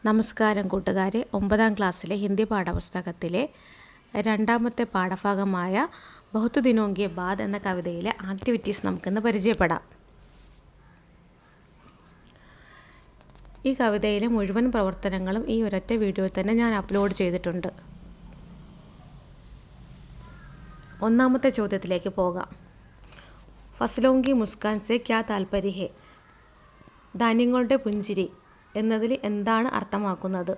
നമസ്കാരം കൂട്ടുകാരെ, 9ാം ക്ലാസ്സിലെ ഹിന്ദി പാഠപുസ്തകത്തിലെ രണ്ടാമത്തെ പാഠഭാഗമായ ബഹുത് ദിനോं के बाद എന്ന കവിതയിലെ ആക്ടിവിറ്റീസ് നമുക്കിന്ന് പരിചയപ്പെടാം. ഈ കവിതയിലെ മുഴുവൻ പ്രവർത്തനങ്ങളും ഈ ഒരൊറ്റ വീഡിയോയിൽ തന്നെ ഞാൻ അപ്ലോഡ് ചെയ്തിട്ടുണ്ട്. ഒന്നാമത്തെ ചോദ്യത്തിലേക്ക് പോകാം. ഫസലോं की मुस्कान से क्या तात्पर्य है? ധാന്യങ്ങളുടെ പുഞ്ചിരി എന്നതിൽ എന്താണ് അർത്ഥമാക്കുന്നത്?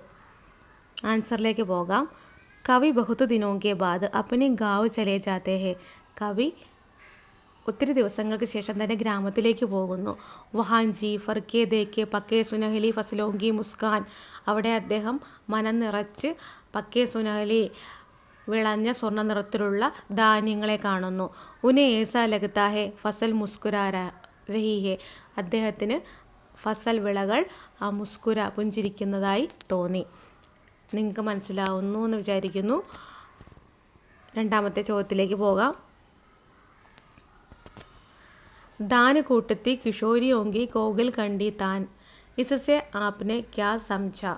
ആൻസറിലേക്ക് പോകാം. കവി ബഹുത് ദിനോं के बाद अपने गाँव चले जाते हैं. കവി ഒത്തിരി ദിവസങ്ങൾക്ക് ശേഷം തന്നെ ഗ്രാമത്തിലേക്ക് പോകുന്നു. വഹാൻ ജീഫർ കെ ദേക്കെ പക്കേ സുനഹലി ഫസലോं की മുസ്കാൻ. അവിടെ അദ്ദേഹം മനം നിറച്ച് പക്കേ സുനഹലി വിളഞ്ഞ സ്വർണ്ണ നിറത്തിലുള്ള ധാന്യങ്ങളെ കാണുന്നു. ഉനെ ഏസാ ലഗ്താ ഹെ ഫസൽ മുസ്കുരാ രഹി ഹെ. അദ്ദേഹത്തിന് ഫസൽ വിളകൾ മുസ്കുര പുഞ്ചിരിക്കുന്നതായി തോന്നി. നിങ്ങൾക്ക് മനസ്സിലാവുന്നു എന്ന് വിചാരിക്കുന്നു. രണ്ടാമത്തെ ചോദ്യത്തിലേക്ക് പോകാം. ദാൻ കൂട്ടത്തി കിഷോരിയോं की कोगिल കണ്ടി താൻ. इससे आपने क्या समझा?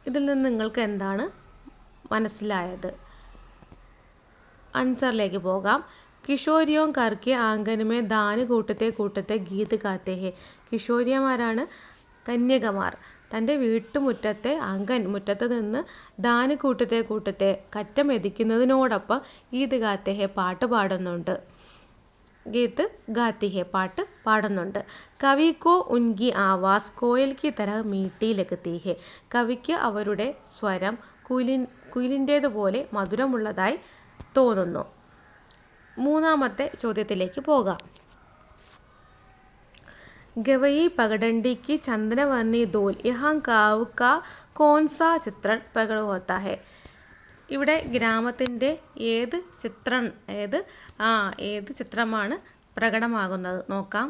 ഇതിൽ നിന്ന് നിങ്ങൾക്ക് എന്താണ് മനസ്സിലായത്? ആൻസറിലേക്ക് പോകാം. കിഷോരിയോं करके आंगन में दान കൂട്ടത്തെ കൂട്ടത്തെ ഗീത് ഗാത്തെ ഹെ. കിഷോരിയമാരാണ് കന്യകമാർ. തൻ്റെ വീട്ടുമുറ്റത്തെ മുറ്റത്ത് നിന്ന് ദാൻ കൂട്ടത്തെ കൂട്ടത്തെ കറ്റ മെതിക്കുന്നതിനോടൊപ്പം ഗീത് ഗാത്തെ ഹെ പാട്ട് പാടുന്നുണ്ട്. ഗീത് ഗാത്തി ഹെ പാട്ട് പാടുന്നുണ്ട്. കവി കോ ഉൻകി ആവാസ് കോയൽ കി തരഹ് മീട്ടി ലഗ്തി ഹെ. കവിക്ക് അവരുടെ സ്വരം കുയിലിൻ്റേതുപോലെ മധുരമുള്ളതായി തോന്നുന്നു. മൂന്നാമത്തെ ചോദ്യത്തിലേക്ക് പോകാം. ഗവയി പഗഡണ്ഡി കി ചന്ദനവർണ്ണി ദോൽ യഹാം കാവ് കാ കോൺസാ ചിത്രം പ്രകട ഹോത്താ ഹെ. ഇവിടെ ഗ്രാമത്തിൻ്റെ ഏത് ചിത്രമാണ് പ്രകടമാകുന്നത് നോക്കാം.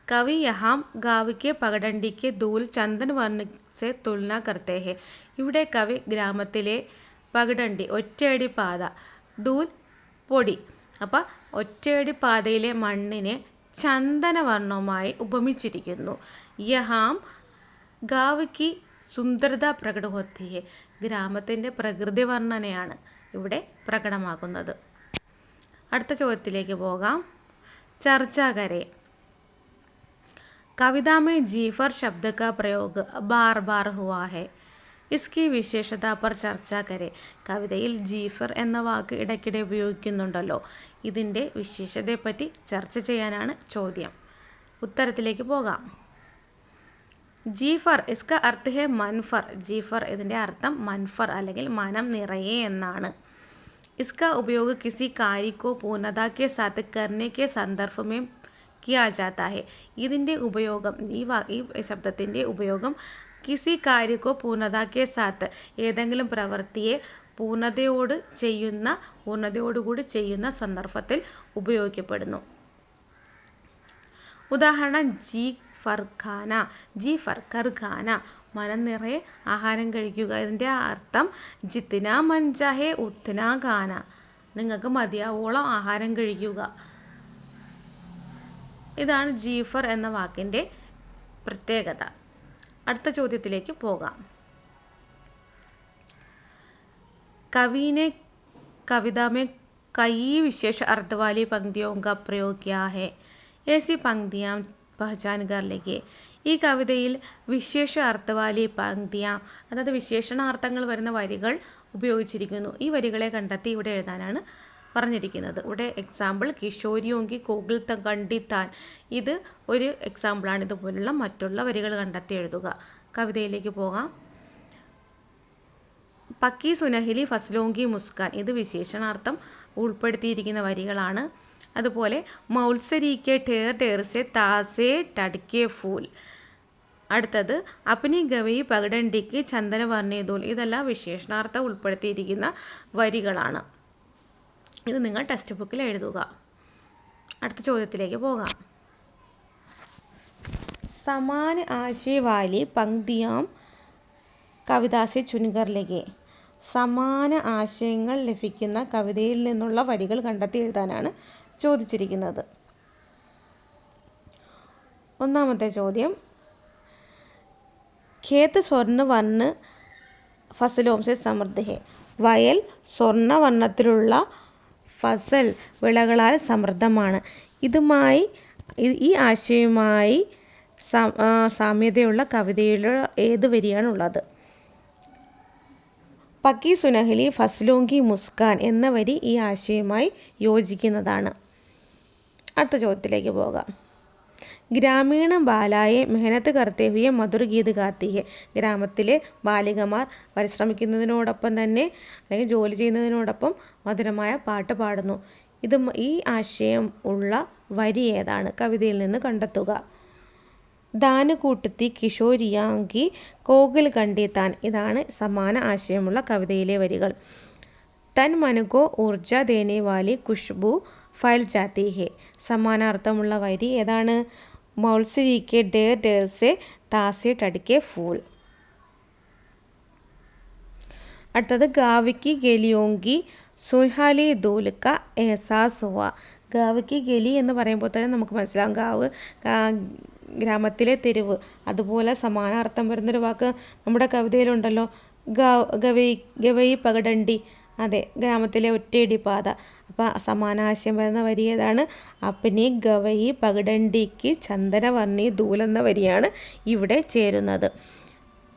കവി യഹാം ഗാവ് കെ പഗഡണ്ഡി കെ ദൂൽ ചന്ദൻ വർണ്ണ സെ തുലന കർത്തേ ഹെ. ഇവിടെ കവി ഗ്രാമത്തിലെ പഗഡണ്ഡി ഒറ്റയടി പാത, ദൂൽ പൊടി, അപ്പം ഒറ്റയടി പാതയിലെ മണ്ണിനെ ചന്ദനവർണ്ണവുമായി ഉപമിച്ചിരിക്കുന്നു. യഹാം ഗാവ് കി സുന്ദരത പ്രകട ഹോത്തി ഹെ. ഗ്രാമത്തിൻ്റെ പ്രകൃതി വർണ്ണനയാണ് ഇവിടെ പ്രകടമാകുന്നത്. അടുത്ത ചോദ്യത്തിലേക്ക് പോകാം. ചർച്ച കരേ. കവിത में जीफर शब्द का प्रयोग बार बार हुआ है. इसकी വിശേഷത पर ചർച്ച കരേ. കവിതയിൽ ജീഫർ എന്ന വാക്ക് ഇടയ്ക്കിടെ ഉപയോഗിക്കുന്നുണ്ടല്ലോ. ഇതിൻ്റെ വിശേഷതയെപ്പറ്റി ചർച്ച ചെയ്യാനാണ് ചോദ്യം. ഉത്തരത്തിലേക്ക് പോകാം. ജീഫർ ഇസ്ക അർത്ഥ ഹെ മൻഫർ. ജീഫർ ഇതിൻ്റെ അർത്ഥം മൻഫർ അല്ലെങ്കിൽ മനം നിറയെ എന്നാണ്. ഇസ്ക ഉപയോഗ കിസി കാര്യ കോ പൂർണ്ണത കെ സാത്ത് കർനെ കെ സന്ദർഭ മേ കിയാ ജാതാ ഹെ. ഇതിൻ്റെ ഉപയോഗം ഈ ശബ്ദത്തിൻ്റെ ഉപയോഗം കിസി കാര്യക്കോ പൂർണ്ണതാക്കെ സാത്ത് ഏതെങ്കിലും പ്രവൃത്തിയെ പൂർണ്ണതയോടുകൂടി ചെയ്യുന്ന സന്ദർഭത്തിൽ ഉപയോഗിക്കപ്പെടുന്നു. ഉദാഹരണം ജി ഫർക്കർ ഖാന മനം നിറയെ ആഹാരം കഴിക്കുക. ഇതിൻ്റെ അർത്ഥം ജിത്തിന മൻചാഹെ ഉത്തന ഖാന. നിങ്ങൾക്ക് മതിയാവോളം ആഹാരം കഴിക്കുക. ഇതാണ് ജീഫർ എന്ന വാക്കിൻ്റെ പ്രത്യേകത. അടുത്ത ചോദ്യത്തിലേക്ക് പോകാം. कवि ने कविता में कई विशेष अर्थ वाली पंक्तियों का प्रयोग किया है. ऐसी पंक्तियाँ पहचान कर लीजिए. ഈ കവിതയിൽ വിശേഷ അർത്ഥവാലി പങ്ക്തിയാം, അതായത് വിശേഷണാർത്ഥങ്ങൾ വരുന്ന വരികൾ ഉപയോഗിച്ചിരിക്കുന്നു. ഈ വരികളെ കണ്ടെത്തി ഇവിടെ എഴുതാനാണ് പറഞ്ഞിരിക്കുന്നത്. ഇവിടെ എക്സാമ്പിൾ കിഷോരിയോं की कोगिल കണ്ടി താൻ. ഇത് ഒരു എക്സാമ്പിളാണ്. ഇതുപോലുള്ള മറ്റുള്ള വരികൾ കണ്ടെത്തി എഴുതുക. കവിതയിലേക്ക് പോകാം. പക്കി സുനഹലി ഫസലോं की മുസ്കാൻ. ഇത് വിശേഷണാർത്ഥം ഉൾപ്പെടുത്തിയിരിക്കുന്ന വരികളാണ്. അതുപോലെ മൗത്സരീക്കെ ഠേർ ഠേർ സെ താസെ ടഡ്കെ ഫൂൽ. അടുത്തത് അപ്നി ഗവയി പഗഡണ്ഡിക്ക് ചന്ദന വർണ്ണേ ദൂൽ. ഇതെല്ലാം വിശേഷണാർത്ഥം ഉൾപ്പെടുത്തിയിരിക്കുന്ന വരികളാണ്. ഇത് നിങ്ങൾ ടെക്സ്റ്റ് ബുക്കിൽ എഴുതുക. അടുത്ത ചോദ്യത്തിലേക്ക് പോകാം. സമാന ആശയ വാലി പങ്ക്തിയാം കവിതാ സെ ചുൻകർ ലിഖിയേ. സമാന ആശയങ്ങൾ ലഭിക്കുന്ന കവിതയിൽ നിന്നുള്ള വരികൾ കണ്ടെത്തി എഴുതാനാണ് ചോദിച്ചിരിക്കുന്നത്. ഒന്നാമത്തെ ചോദ്യം. ഖേത്ത് സ്വർണ്ണവർണ്ണ ഫസലോം സെ സമൃദ്ധ ഹെ. വയൽ സ്വർണ്ണവർണ്ണത്തിലുള്ള ഫസൽ വിളകളാൽ സമൃദ്ധമാണ്. ഈ ആശയവുമായി സാമ്യതയുള്ള കവിതയിലുള്ള ഏത് വരിയാണുള്ളത്? പക്കി സുനഹലി ഫസ്ലോങ്കി മുസ്കാൻ എന്ന വരി ഈ ആശയവുമായി യോജിക്കുന്നതാണ്. അടുത്ത ചോദ്യത്തിലേക്ക് പോകാം. ഗ്രാമീണ ബാലായെ മെഹനത്ത് കർത്തെ ഹുയെ മധുർ ഗീത് ഗാത്തി ഹെ. ഗ്രാമത്തിലെ ബാലികമാർ പരിശ്രമിക്കുന്നതിനോടൊപ്പം തന്നെ അല്ലെങ്കിൽ ജോലി ചെയ്യുന്നതിനോടൊപ്പം മധുരമായ പാട്ട് പാടുന്നു. ഈ ആശയം ഉള്ള വരി ഏതാണ്? കവിതയിൽ നിന്ന് കണ്ടെത്തുക. ദാനുകൂട്ടത്തി കിഷോരിയാങ്കി കോകിൽ കണ്ടി താൻ. ഇതാണ് സമാന ആശയമുള്ള കവിതയിലെ വരികൾ. തൻ മനുകോ ഊർജ ദേനെ വാലി ഖുഷ്ബു ഫൈൽ ജാത്തി ഹെ. സമാനാർത്ഥമുള്ള വരി ഏതാണ്? മൗൽസരിക്കെ ഡേർ ഡേർ സെ താസെ ടടിക്കെ ഫൂൽ. അടുത്തത് ഗാവിക്കി ഗലിയോങ്കി സുഹാലി ദൂൽക്ക എഹസാസ് ഹുവ. ഗാവിക്കി ഗലി എന്ന് പറയുമ്പോൾ തന്നെ നമുക്ക് മനസ്സിലാവും ഗാവ് ഗ്രാമത്തിലെ തെരുവ്. അതുപോലെ സമാനാർത്ഥം വരുന്നൊരു വാക്ക് നമ്മുടെ കവിതയിലുണ്ടല്ലോ, ഗവയി പകടണ്ടി. അതെ, ഗ്രാമത്തിലെ ഒറ്റയടി പാത. അപ്പോൾ സമാനാശയം വരുന്ന വരി ഏതാണ്? അപ്പനി ഗവയി പകടണ്ടിക്ക് ചന്ദനവർണ്ണി ദൂൽ എന്ന വരിയാണ് ഇവിടെ ചേരുന്നത്.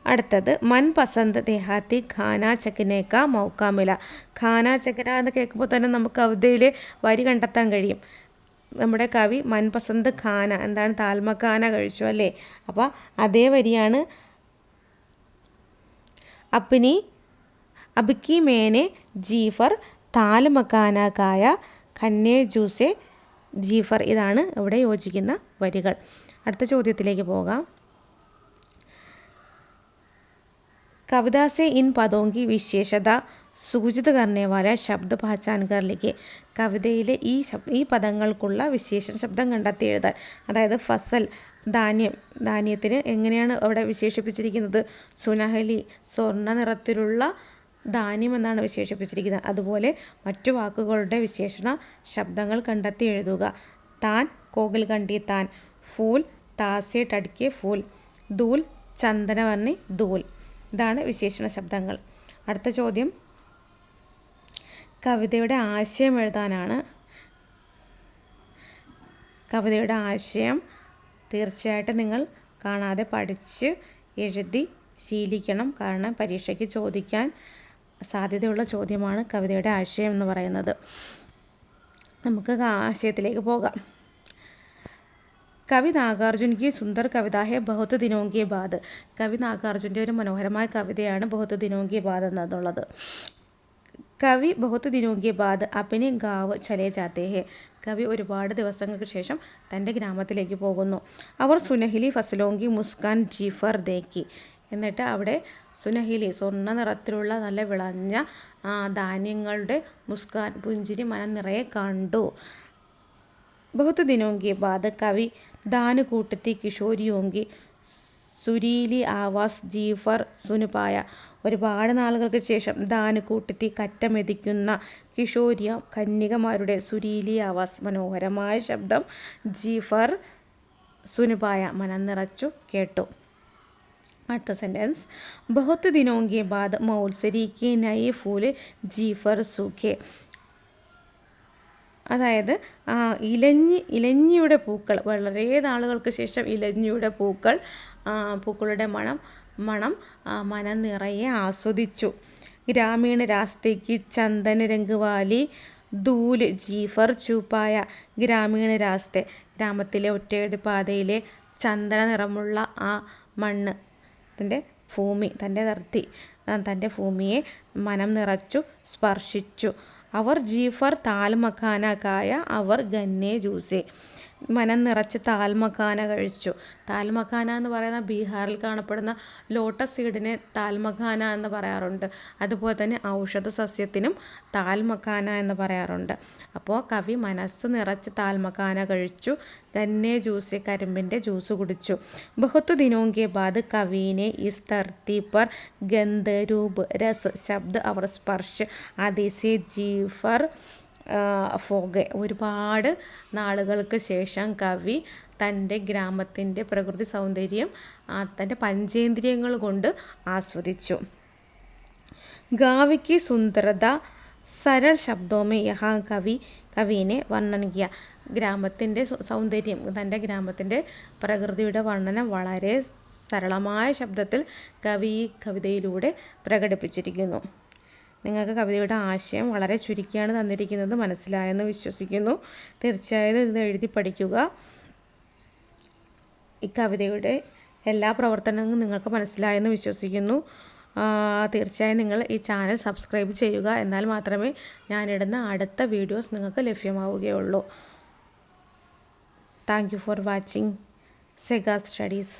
അടുത്തത് മൻ പസന്ത് ദേഹാത്തി ഖാന ചക്കനേക്ക മൗക്കാമില. ഖാന ചക്കന എന്ന് കേൾക്കുമ്പോൾ തന്നെ നമുക്ക് കവിതയിലെ വരി കണ്ടെത്താൻ കഴിയും. നമ്മുടെ കവി മൻപസന്ത് ഖാന എന്താണ്? താൽമഖാന കഴിച്ചു അല്ലേ? അപ്പോൾ അതേ വരിയാണ് അപ്നി അബ്കി മേനെ ജീഫർ താൽമഖാന കായ ഖന്നെ ജൂസെ ജീഫർ. ഇതാണ് ഇവിടെ യോജിക്കുന്ന വരികൾ. അടുത്ത ചോദ്യത്തിലേക്ക് പോകാം. कविता से इन पदों की विशेषता സൂചിത करने वाला ശബ്ദ പഹചാൻ കർ ലിഖെ. കവിതയിലെ ഈ പദങ്ങൾക്കുള്ള വിശേഷ ശബ്ദം കണ്ടെത്തി എഴുതാൻ. അതായത് ഫസൽ ധാന്യത്തിന് എങ്ങനെയാണ് അവിടെ വിശേഷിപ്പിച്ചിരിക്കുന്നത്? സുനഹലി സ്വർണ്ണ നിറത്തിലുള്ള ധാന്യം എന്നാണ് വിശേഷിപ്പിച്ചിരിക്കുന്നത്. അതുപോലെ മറ്റു വാക്കുകളുടെ വിശേഷണ ശബ്ദങ്ങൾ കണ്ടെത്തി എഴുതുക. താൻ കോകിൽ കണ്ടി താൻ, ഫൂൽ താസെ ടടിക്കെ ഫൂൽ, ദൂൽ ചന്ദനവർണ്ണി ദൂൽ. ഇതാണ് വിശേഷണ ശബ്ദങ്ങൾ. അടുത്ത ചോദ്യം കവിതയുടെ ആശയം എഴുതാനാണ്. കവിതയുടെ ആശയം തീർച്ചയായിട്ടും നിങ്ങൾ കാണാതെ പഠിച്ച് എഴുതി ശീലിക്കണം. കാരണം പരീക്ഷയ്ക്ക് ചോദിക്കാൻ സാധ്യതയുള്ള ചോദ്യമാണ് കവിതയുടെ ആശയം എന്ന് പറയുന്നത്. നമുക്ക് ആശയത്തിലേക്ക് പോകാം. കവി നാഗാർജുൻക്ക് സുന്ദർ കവിത ഹെ ബഹുത് ദിനോം കെ ബാദ്. കവി നാഗാർജുൻ്റെ ഒരു മനോഹരമായ കവിതയാണ് ബഹുത് ദിനോം കെ ബാദ് എന്നുള്ളത്. കവി ബഹുത് ദിനോം കെ ബാദ് അപ്നി ഗാവ് ചലേ ജാത്തേ ഹെ. കവി ഒരുപാട് ദിവസങ്ങൾക്ക് ശേഷം തൻ്റെ ഗ്രാമത്തിലേക്ക് പോകുന്നു. അവർ സുനഹിലി ഫസലോങ്കി മുസ്കാൻ ജീഫർ ദേക്കി. എന്നിട്ട് അവിടെ സുനഹിലി സ്വർണ്ണ നിറത്തിലുള്ള നല്ല വിളഞ്ഞ ധാന്യങ്ങളുടെ മുസ്കാൻ പുഞ്ചിരി മനം നിറയെ കണ്ടു. ബഹുത് ദിനോം കെ ബാദ് കവി ദാനുകൂട്ടത്തി കിഷോരിയോങ്കി സുരീലി ആവാസ് ജീഫർ സുനുപായ. ഒരുപാട് നാളുകൾക്ക് ശേഷം ദാനുകൂട്ടത്തി കറ്റമെതിക്കുന്ന കിഷോരിയ കന്യകമാരുടെ സുരീലി ആവാസ് മനോഹരമായ ശബ്ദം ജീഫർ സുനുപായ മനം നിറച്ചു കേട്ടു. അടുത്ത സെൻറ്റൻസ് ബഹുത് ദിനോം കെ ബാദ് മൗൽസരി കെ നയെ ഫൂല് ജീഫർ സൂഖെ. അതായത് ഇലഞ്ഞിയുടെ പൂക്കൾ, വളരെ നാളുകൾക്ക് ശേഷം ഇലഞ്ഞിയുടെ പൂക്കളുടെ മണം മനം നിറയെ ആസ്വദിച്ചു. ഗ്രാമീണ രാസ്തയ്ക്ക് ചന്ദന രംഗ് വാലി ദൂല് ജീഫർ ചൂപ്പായ. ഗ്രാമീണ രാസ്ത ഗ്രാമത്തിലെ ഒറ്റയടി പാതയിലെ ചന്ദന നിറമുള്ള ആ മണ്ണ്, തൻ്റെ ഭൂമിയെ മനം നിറച്ചു സ്പർശിച്ചു. അവർ ജീഫർ താൽമഖാനക്കായ അവർ ഗന്നെ ജ്യൂസെ. മനം നിറച്ച് താൽമഖാന കഴിച്ചു. താൽമഖാന എന്ന് പറയുന്ന ബീഹാറിൽ കാണപ്പെടുന്ന ലോട്ടസ് സീഡിനെ താൽമഖാന എന്ന് പറയാറുണ്ട്. അതുപോലെ തന്നെ ഔഷധ സസ്യത്തിനും താൽമഖാന എന്ന് പറയാറുണ്ട്. അപ്പോൾ കവി മനസ്സ് നിറച്ച് താൽമഖാന കഴിച്ചു. ഗന്നെ ജ്യൂസ് കരിമ്പിൻ്റെ ജ്യൂസ് കുടിച്ചു. ബഹുത് ദിനോം കെ ബാദ് കവീനെ ഇസ് ധർത്തി പർ ഗന്ധ രൂപ് രസ് ശബ്ദ അവർ സ്പർശ് ആദിസെ ജീഫർ ഫോഗെ. ഒരുപാട് നാളുകൾക്ക് ശേഷം കവി തൻ്റെ ഗ്രാമത്തിൻ്റെ പ്രകൃതി സൗന്ദര്യം തൻ്റെ പഞ്ചേന്ദ്രിയങ്ങൾ കൊണ്ട് ആസ്വദിച്ചു. गाँव की सुंदरता सरल शब्दों में यहाँ കവിനെ വർണ്ണന കിയ. ഗ്രാമത്തിൻ്റെ സൗന്ദര്യം, തൻ്റെ ഗ്രാമത്തിൻ്റെ പ്രകൃതിയുടെ വർണ്ണന വളരെ സരളമായ ശബ്ദത്തിൽ കവി ഈ കവിതയിലൂടെ പ്രകടിപ്പിച്ചിരിക്കുന്നു. നിങ്ങൾക്ക് കവിതയുടെ ആശയം വളരെ ചുരുക്കിയാണ് തന്നിരിക്കുന്നത്, മനസ്സിലായെന്ന് വിശ്വസിക്കുന്നു. തീർച്ചയായും ഇത് എഴുതി പഠിക്കുക. ഈ കവിതയുടെ എല്ലാ പ്രവർത്തനങ്ങളും നിങ്ങൾക്ക് മനസ്സിലായെന്ന് വിശ്വസിക്കുന്നു. തീർച്ചയായും നിങ്ങൾ ഈ ചാനൽ സബ്സ്ക്രൈബ് ചെയ്യുക. എന്നാൽ മാത്രമേ ഞാനിടുന്ന അടുത്ത വീഡിയോസ് നിങ്ങൾക്ക് ലഭ്യമാവുകയുള്ളൂ. താങ്ക് യു ഫോർ വാച്ചിങ് സെഗ സ്റ്റഡീസ്.